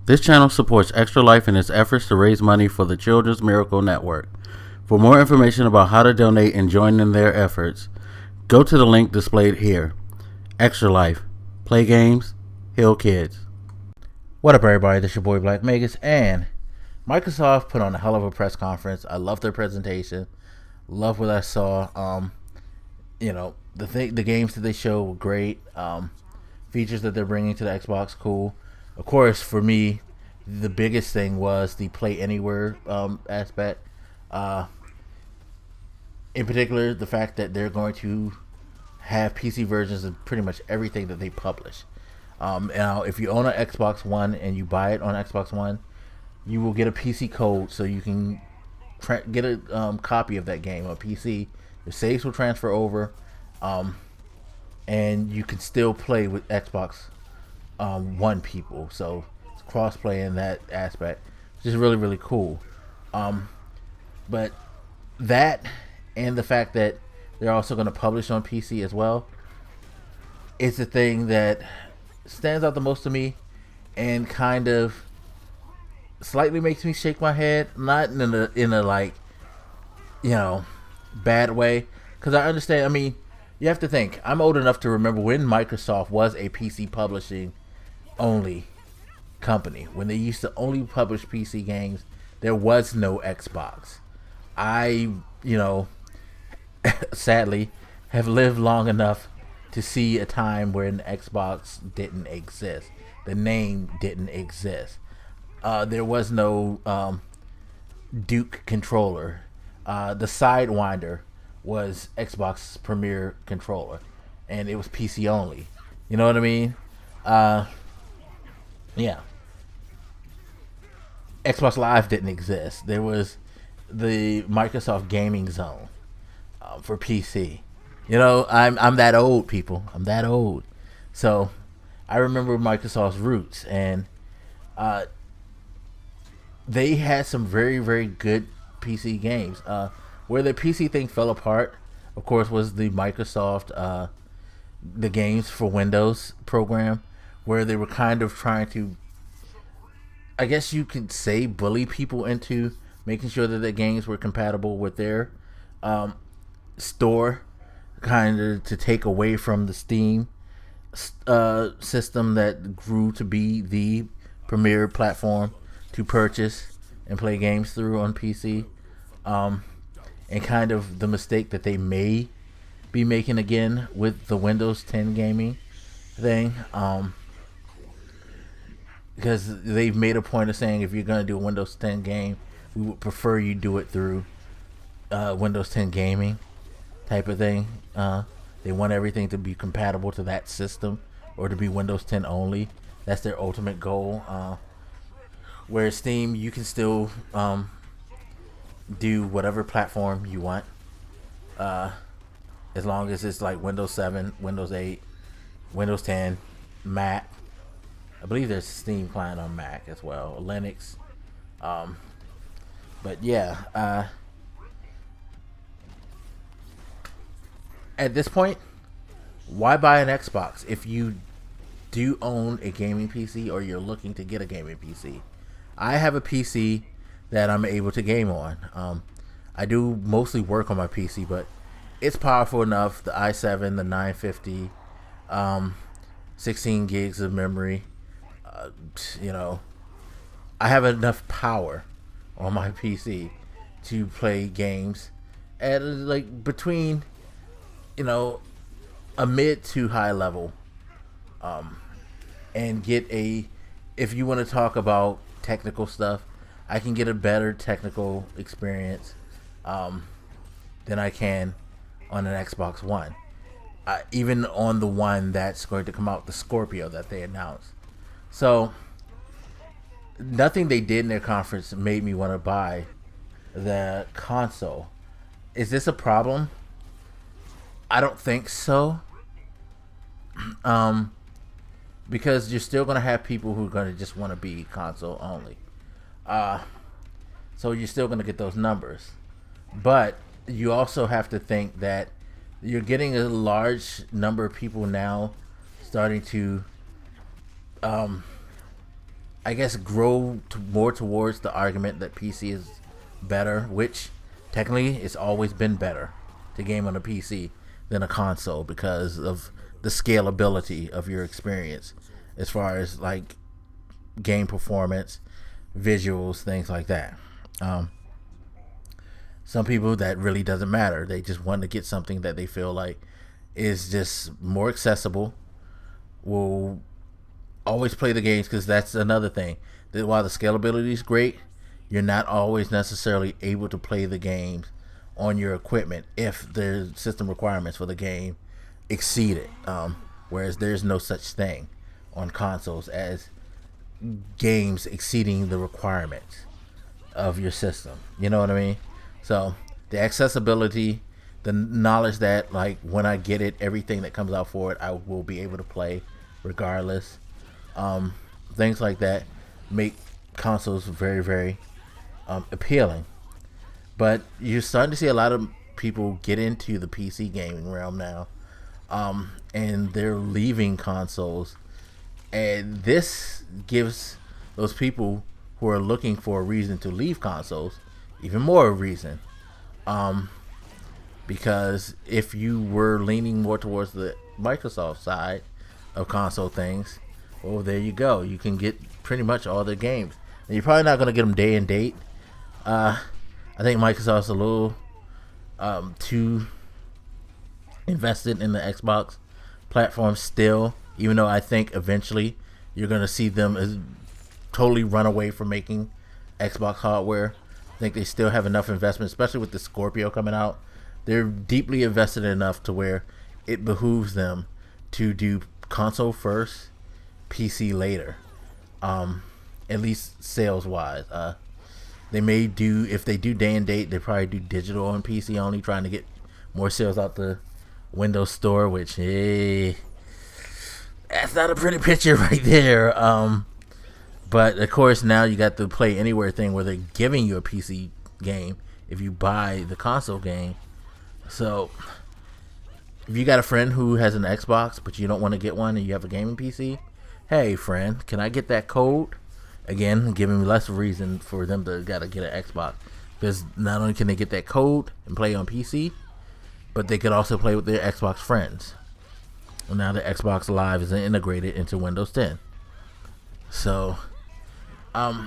This channel supports Extra Life in its efforts to raise money for the Children's Miracle Network. For more information about how to donate and join in their efforts, go to the link displayed here. Extra Life. Play games, heal kids. What up, everybody? This is your boy Black Magus, and Microsoft put on a hell of a press conference. I love their presentation. Love what I saw. The games that they showed were great. Features that they're bringing to the Xbox, cool. Of course, for me, the biggest thing was the Play Anywhere aspect. In particular, the fact that they're going to have PC versions of pretty much everything that they publish. Now, if you own an Xbox One and you buy it on Xbox One, you will get a PC code so you can get a copy of that game on PC. The saves will transfer over, and you can still play with Xbox One people. So it's cross-play in that aspect, which is really, really cool. But that and the fact that they're also going to publish on PC as well is the thing that stands out the most to me and kind of slightly makes me shake my head, not in a like, bad way, because I understand. I mean, you have to think, I'm old enough to remember when Microsoft was a PC publishing only company, when they used to only publish PC games. There was no Xbox. I sadly have lived long enough to see a time where an Xbox didn't exist. The name didn't exist. There was no Duke controller. The Sidewinder was Xbox Premier controller, and it was PC only. You know what I mean? Yeah. Xbox Live didn't exist. There was the Microsoft Gaming Zone for PC. I'm that old, people. I'm that old. So I remember Microsoft's roots, and they had some very, very good PC games. Where the PC thing fell apart, of course, was the Microsoft the games for Windows program, where they were kind of trying to, I guess you could say, bully people into making sure that the games were compatible with their store, kind of to take away from the Steam system that grew to be the premier platform to purchase and play games through on PC, and kind of the mistake that they may be making again with the Windows 10 gaming thing, because they've made a point of saying, if you're going to do a Windows 10 game, we would prefer you do it through Windows 10 gaming type of thing. They want everything to be compatible to that system, or to be Windows 10 only. That's their ultimate goal. Whereas Steam, you can still do whatever platform you want, as long as it's like Windows 7, Windows 8, Windows 10, Mac. I believe there's a Steam client on Mac as well, Linux. But yeah, at this point, why buy an Xbox if you do own a gaming PC, or you're looking to get a gaming PC? I have a PC that I'm able to game on. I do mostly work on my PC, but it's powerful enough. The i7, the 950, 16 gigs of memory. I have enough power on my PC to play games at like between a mid to high level, and get if you want to talk about technical stuff, I can get a better technical experience than I can on an Xbox One, even on the one that's going to come out, the Scorpio that they announced. So nothing they did in their conference made me want to buy the console. Is this a problem? I don't think so. Because you're still going to have people who are going to just want to be console only. So you're still going to get those numbers. But you also have to think that you're getting a large number of people now starting to I guess, grow more towards the argument that PC is better, which technically it's always been better to game on a PC than a console because of the scalability of your experience as far as like game performance, visuals, things like that. Some people that really doesn't matter. They just want to get something that they feel like is just more accessible, will always play the games, because that's another thing. That while the scalability is great, you're not always necessarily able to play the games on your equipment if the system requirements for the game exceed it. Whereas there's no such thing on consoles as games exceeding the requirements of your system. You know what I mean? So the accessibility, the knowledge that like when I get it, everything that comes out for it, I will be able to play regardless. Things like that make consoles very, very appealing. But you're starting to see a lot of people get into the PC gaming realm now, and they're leaving consoles, and this gives those people who are looking for a reason to leave consoles even more reason, because if you were leaning more towards the Microsoft side of console things, well, there you go. You can get pretty much all their games, and you're probably not going to get them day and date. I think Microsoft's a little too invested in the Xbox platform still, even though I think eventually you're going to see them as totally run away from making Xbox hardware. I think they still have enough investment, especially with the Scorpio coming out. They're deeply invested enough to where it behooves them to do console first, PC later, at least sales wise. They may do, if they do day and date, they probably do digital on PC only, trying to get more sales out the Windows Store, which, hey, that's not a pretty picture right there. But of course, now you got the Play Anywhere thing where they're giving you a PC game if you buy the console game. So if you got a friend who has an Xbox but you don't want to get one and you have a gaming PC, hey friend, can I get that code? Again, giving less reason for them to gotta get an Xbox, because not only can they get that code and play on PC, but they could also play with their Xbox friends. And now the Xbox Live is integrated into Windows 10. So, I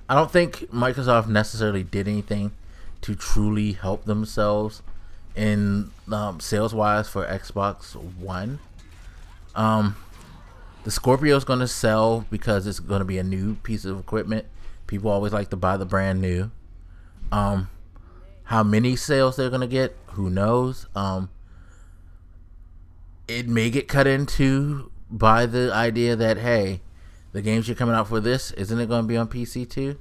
don't think Microsoft necessarily did anything to truly help themselves in sales-wise for Xbox One. The Scorpio is going to sell because it's going to be a new piece of equipment. People always like to buy the brand new. How many sales they're going to get, who knows? It may get cut into by the idea that, hey, the games you're coming out for this, isn't it going to be on PC too?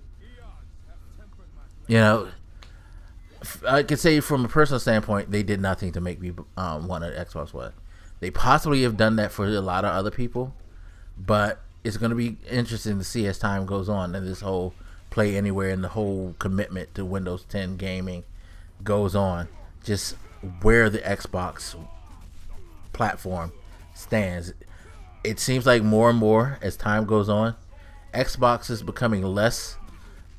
You know, I could say from a personal standpoint, they did nothing to make me want an Xbox One. They possibly have done that for a lot of other people, but it's going to be interesting to see as time goes on and this whole Play Anywhere and the whole commitment to Windows 10 gaming goes on, just where the Xbox platform stands. It seems like more and more as time goes on, Xbox is becoming less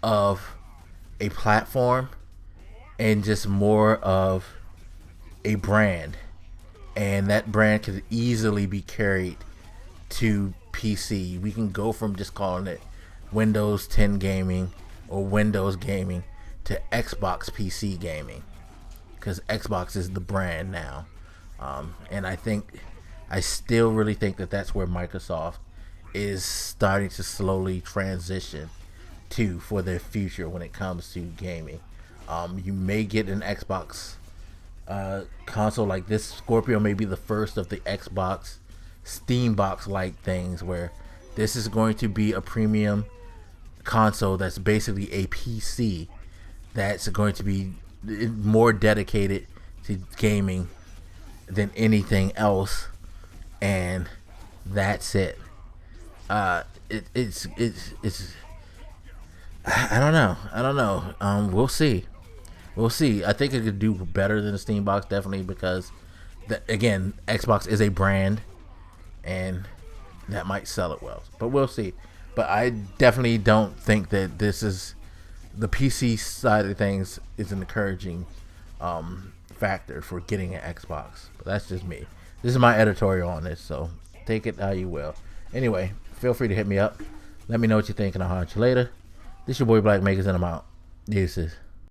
of a platform and just more of a brand, and that brand could easily be carried to PC. We can go from just calling it Windows 10 gaming or Windows gaming to Xbox PC gaming, because Xbox is the brand now. And I still really think that that's where Microsoft is starting to slowly transition to for their future when it comes to gaming. You may get an Xbox console like this. Scorpio may be the first of the Xbox Steambox like things, where this is going to be a premium console that's basically a PC that's going to be more dedicated to gaming than anything else, and that's it. It's I don't know. We'll see. I think it could do better than the Steambox, definitely, because again, Xbox is a brand, and that might sell it well. But we'll see. But I definitely don't think that this is the PC side of things is an encouraging factor for getting an Xbox. But that's just me. This is my editorial on this, so take it how you will. Anyway, feel free to hit me up. Let me know what you think, and I'll holler at you later. This your boy Black Makers, and I'm out. Deuces.